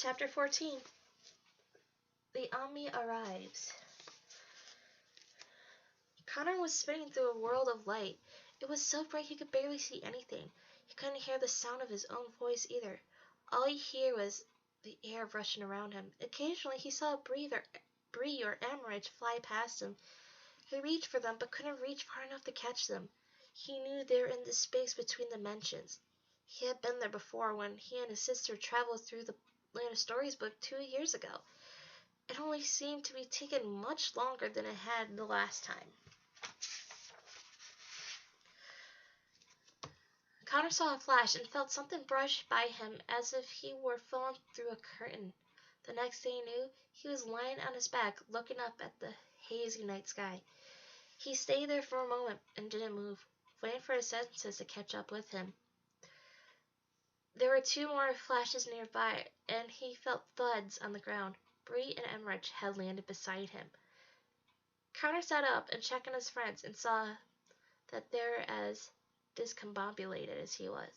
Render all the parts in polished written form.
Chapter 14. The Armee arrives. Connor was spinning through a world of light. It was so bright he could barely see anything. He couldn't hear the sound of his own voice either. All he heard was the air rushing around him. Occasionally he saw Bree or Emerald fly past him. He reached for them but couldn't reach far enough to catch them. He knew they were in the space between dimensions. He had been there before when he and his sister traveled through the Land of Stories book 2 years ago. It only seemed to be taking much longer than it had the last time. Connor saw a flash and felt something brush by him as if he were falling through a curtain. The next thing he knew, he was lying on his back looking up at the hazy night sky. He stayed there for a moment and didn't move, waiting for his senses to catch up with him. There were 2 more flashes nearby, and he felt thuds on the ground. Bree and Emerald had landed beside him. Connor sat up and checked on his friends and saw that they were as discombobulated as he was.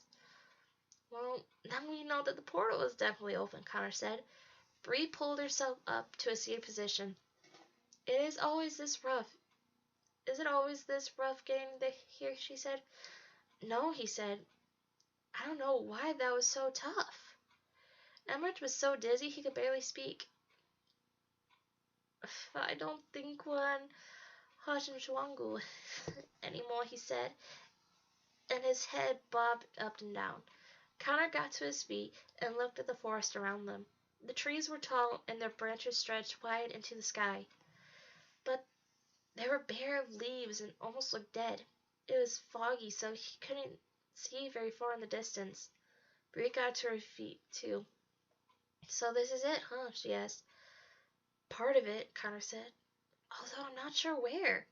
Well, now we know that the portal was definitely open, Connor said. Bree pulled herself up to a seated position. Is it always this rough getting here, she said. No, he said. I don't know why that was so tough. Emerald was so dizzy he could barely speak. I don't think one Hajimshwangu anymore, he said, and his head bobbed up and down. Connor got to his feet and looked at the forest around them. The trees were tall and their branches stretched wide into the sky, but they were bare of leaves and almost looked dead. It was foggy, so he couldn't see very far in the distance. Bree got to her feet, too. So this is it, huh? She asked. Part of it, Connor said, although I'm not sure where.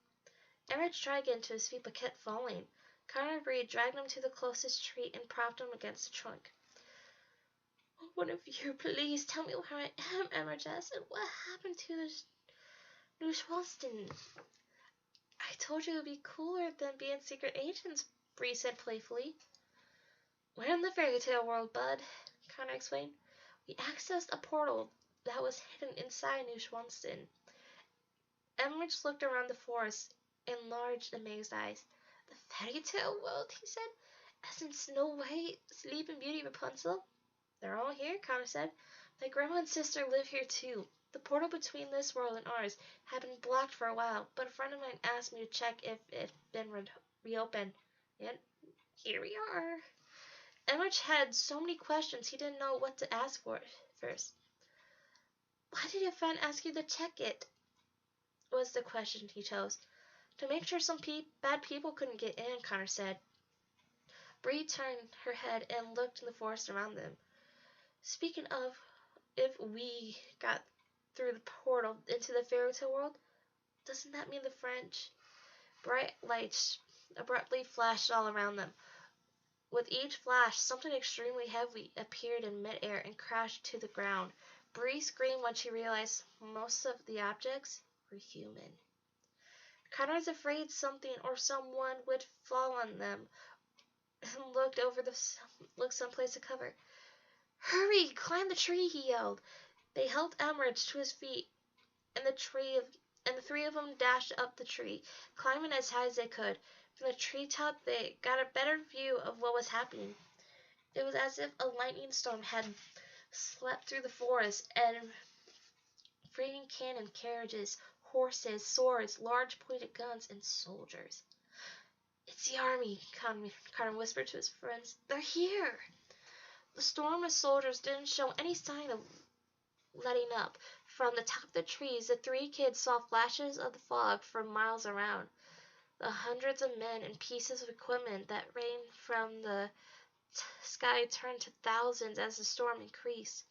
Emerald tried to get to his feet but kept falling. Connor and Bree dragged him to the closest tree and propped him against the trunk. Oh, one of you, please tell me where I am, Emerald asked, and what happened to this New Schwalston? I told you it would be cooler than being secret agents, Bree said playfully. We're in the fairy tale world, bud, Connor explained. We accessed a portal that was hidden inside New Schwalston. Emerald looked around the forest in large, amazed eyes. The fairy tale world, he said, as in Snow White, Sleeping Beauty, Rapunzel? They're all here, Connor said. My grandma and sister live here too. The portal between this world and ours had been blocked for a while, but a friend of mine asked me to check if it had been reopened. And here we are. Emerald had so many questions he didn't know what to ask for first. Why did your friend ask you to check it? Was the question he chose. To make sure some bad people couldn't get in, Connor said. Bree turned her head and looked in the forest around them. Speaking of, if we got through the portal into the fairy tale world, doesn't that mean the French? Bright lights abruptly flashed all around them. With each flash, something extremely heavy appeared in midair and crashed to the ground. Bree screamed when she realized most of the objects were human. Connor was afraid something or someone would fall on them and looked someplace to cover. Hurry! Climb the tree, he yelled. They helped Emerald to his feet, and the 3 of them dashed up the tree, climbing as high as they could. From the treetop, they got a better view of what was happening. It was as if a lightning storm had swept through the forest, and freeing cannon, carriages, horses, swords, large pointed guns, and soldiers. It's the army, Connor whispered to his friends. They're here! The storm of soldiers didn't show any sign of letting up. From the top of the trees, the 3 kids saw flashes of the fog for miles around. The hundreds of men and pieces of equipment that rained from the sky turned to thousands as the storm increased.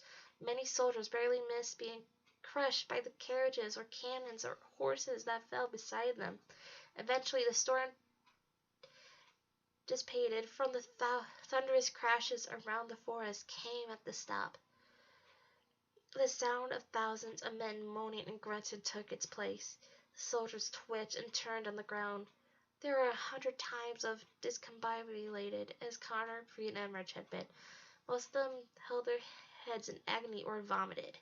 Many soldiers barely missed being crushed by the carriages or cannons or horses that fell beside them. Eventually, the storm dissipated. From the thunderous crashes around the forest came at the stop. The sound of thousands of men moaning and grunting took its place. The soldiers twitched and turned on the ground. There were 100 times of discombobulated as Connor, Bree, and Emerald had been. Most of them held their heads in agony or vomited.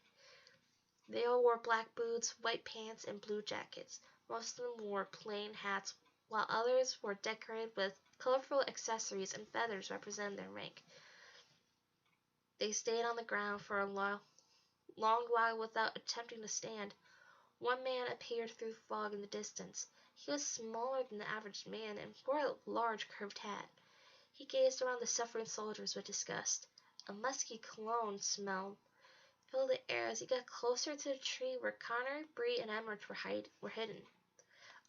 They all wore black boots, white pants, and blue jackets. Most of them wore plain hats, while others were decorated with colorful accessories and feathers representing their rank. They stayed on the ground for a long while without attempting to stand. One man appeared through fog in the distance. He was smaller than the average man and wore a large curved hat. He gazed around the suffering soldiers with disgust. A musky cologne smell filled the air as he got closer to the tree where Connor, Bree, and Emerald were hidden.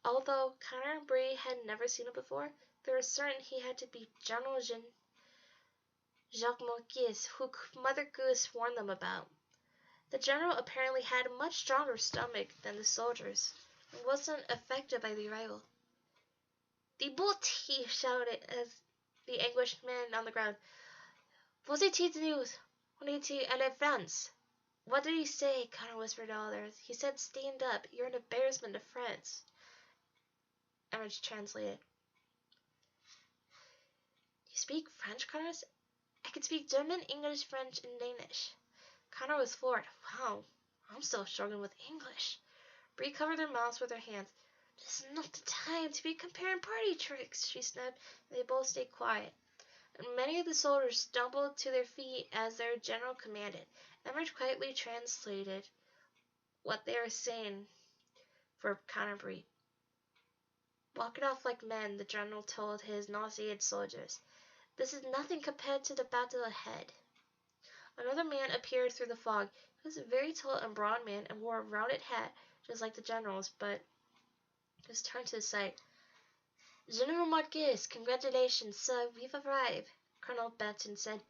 Although Connor and Bree had never seen him before, they were certain he had to be General Jacques Marquis, who Mother Goose warned them about. The general apparently had a much stronger stomach than the soldiers, and wasn't affected by the arrival. "The boat!" he shouted as the anguished man on the ground. "Was it his news? On était à la France." "What did he say?" Connor whispered to others. "He said, stand up. You're an embarrassment to France." Emerge translated. "You speak French, Connor?" "I can speak German, English, French, and Danish." Connor was floored. "Wow, I'm still struggling with English." Bree covered their mouths with her hands. "This is not the time to be comparing party tricks," she snapped, and they both stayed quiet. And many of the soldiers stumbled to their feet as their general commanded. Emerge quietly translated what they were saying for Connor and Bree. "Walk it off like men," the general told his nauseated soldiers. "This is nothing compared to the battle ahead." Another man appeared through the fog. He was a very tall and broad man and wore a rounded hat, just like the general's, but he was turned to the side. "General Marquis, congratulations, sir, we've arrived," Colonel Benton said.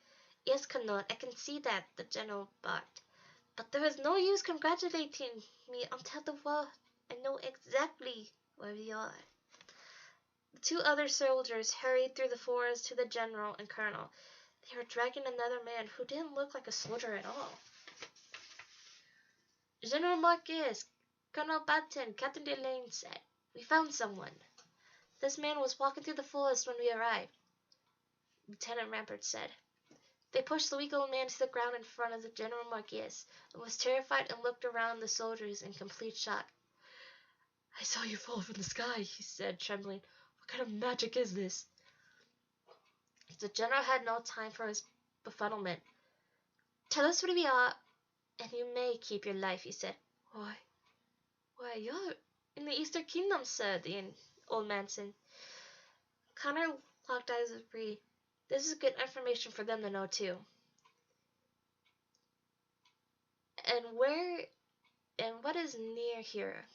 "Yes, Colonel, I can see that," the general barked. "But there is no use congratulating me until I know exactly where we are." The two other soldiers hurried through the forest to the general and colonel. They were dragging another man who didn't look like a soldier at all. "General Marquis, Colonel Benton," Captain Delane said. "We found someone." "This man was walking through the forest when we arrived," Lieutenant Rampart said. They pushed the weak old man to the ground in front of the General Marquis, and was terrified and looked around the soldiers in complete shock. "I saw you fall from the sky," he said, trembling. "What kind of magic is this?" The general had no time for his befuddlement. "Tell us where we are, and you may keep your life," he said. Why, you're in the Eastern Kingdom, sir," the old man said. Connor locked eyes with Bree. "This is good information for them to know, too." And what is near here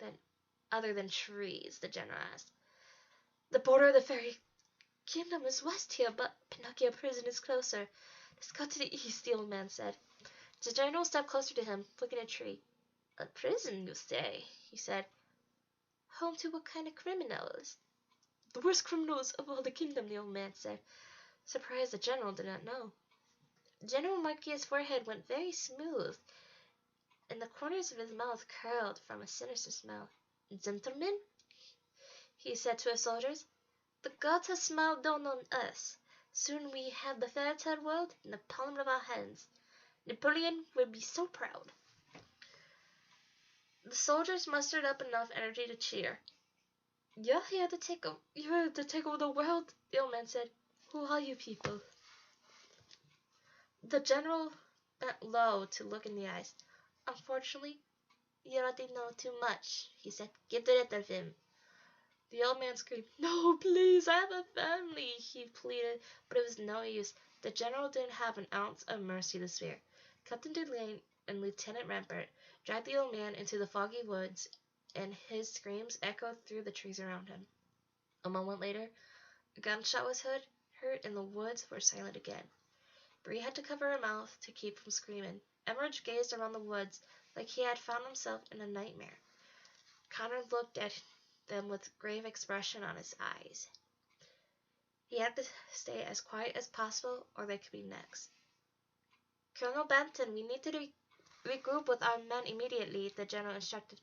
other than trees?" the general asked. "The border of the fairy kingdom is west here, but Pinocchio prison is closer. Let's go to the east," the old man said. The general stepped closer to him, looking at a tree. "A prison, you say?" he said. "Home to what kind of criminals?" "The worst criminals of all the kingdom," the old man said, surprised the general did not know. General Marquis' forehead went very smooth, and the corners of his mouth curled from a sinister smile. "Gentlemen," he said to his soldiers, "the gods have smiled down on us. Soon we have the fairy tale world in the palm of our hands. Napoleon will be so proud." The soldiers mustered up enough energy to cheer. You're here to take over the world," the old man said. "Who are you people?" The general bent low to look in the eyes. "Unfortunately, you already know too much," he said. "Get rid of him." The old man screamed. "No, please, I have a family," he pleaded, but it was no use. The general didn't have an ounce of mercy to spare. Captain Delane and Lieutenant Rampart dragged the old man into the foggy woods, and his screams echoed through the trees around him. A moment later, a gunshot was heard, and the woods were silent again. Bree had to cover her mouth to keep from screaming. Emerge gazed around the woods like he had found himself in a nightmare. Connor looked at them with grave expression on his eyes. He had to stay as quiet as possible, or they could be next. "Colonel Benton, we need to regroup with our men immediately," the general instructed.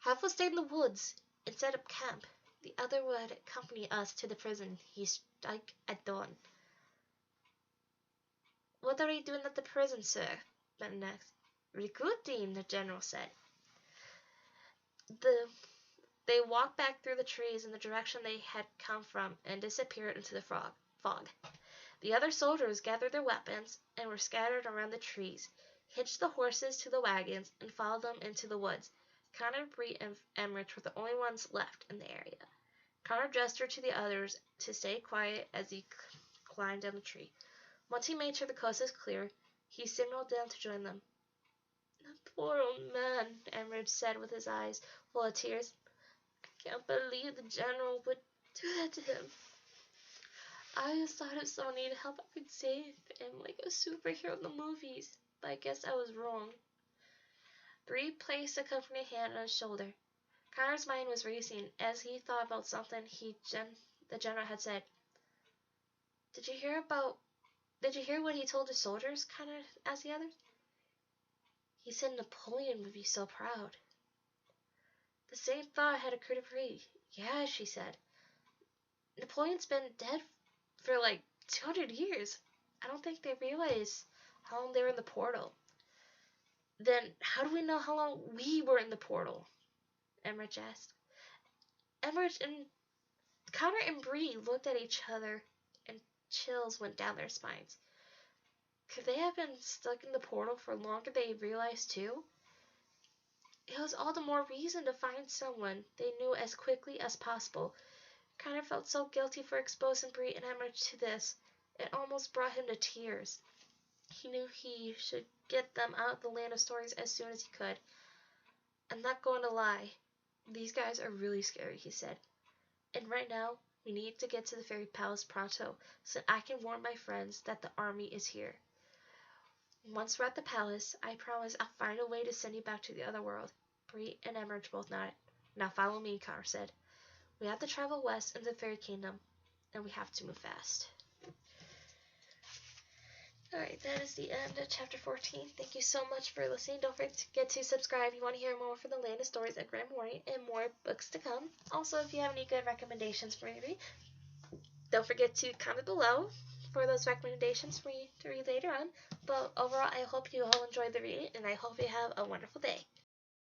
"Half will stay in the woods and set up camp. The other would accompany us to the prison. He strike at dawn." "What are we doing at the prison, sir?" meant next. Recruiting, the general said. They walked back through the trees in the direction they had come from and disappeared into the fog. The other soldiers gathered their weapons and were scattered around the trees, hitched the horses to the wagons, and followed them into the woods. Connor, Bree, and Emmerich were the only ones left in the area. Connor gestured to the others to stay quiet as he climbed down the tree. Once he made sure the coast was clear, he signaled them to join them. "The poor old man," Emmerich said with his eyes full of tears. "I can't believe the general would do that to him. I always thought if someone needed help, I could save him like a superhero in the movies, but I guess I was wrong." Bree placed a comforting hand on his shoulder. Connor's mind was racing as he thought about something the general had said. Did you hear what he told the soldiers?" Connor asked the others. "He said Napoleon would be so proud." The same thought had occurred to Bree. "Yeah," she said. "Napoleon's been dead for like 200 years. I don't think they realize how long they were in the portal." "Then how do we know how long we were in the portal?" Emmerich asked. Emmerich and Connor and Bree looked at each other and chills went down their spines. Could they have been stuck in the portal for longer than they realized too? It was all the more reason to find someone they knew as quickly as possible. Connor felt so guilty for exposing Bree and Emmerich to this, it almost brought him to tears. He knew he should get them out of the land of stories as soon as he could. "I'm not going to lie. These guys are really scary," he said. "And right now, we need to get to the fairy palace pronto, so I can warn my friends that the army is here. Once we're at the palace, I promise I'll find a way to send you back to the other world." Bree and Emmerich both nodded. "Now follow me," Connor said. "We have to travel west into the fairy kingdom, and we have to move fast." Alright, that is the end of chapter 14. Thank you so much for listening. Don't forget to subscribe if you want to hear more from the Land of Stories at Grimm and more books to come. Also, if you have any good recommendations for me to read, don't forget to comment below for those recommendations for me to read later on. But overall, I hope you all enjoyed the reading, and I hope you have a wonderful day.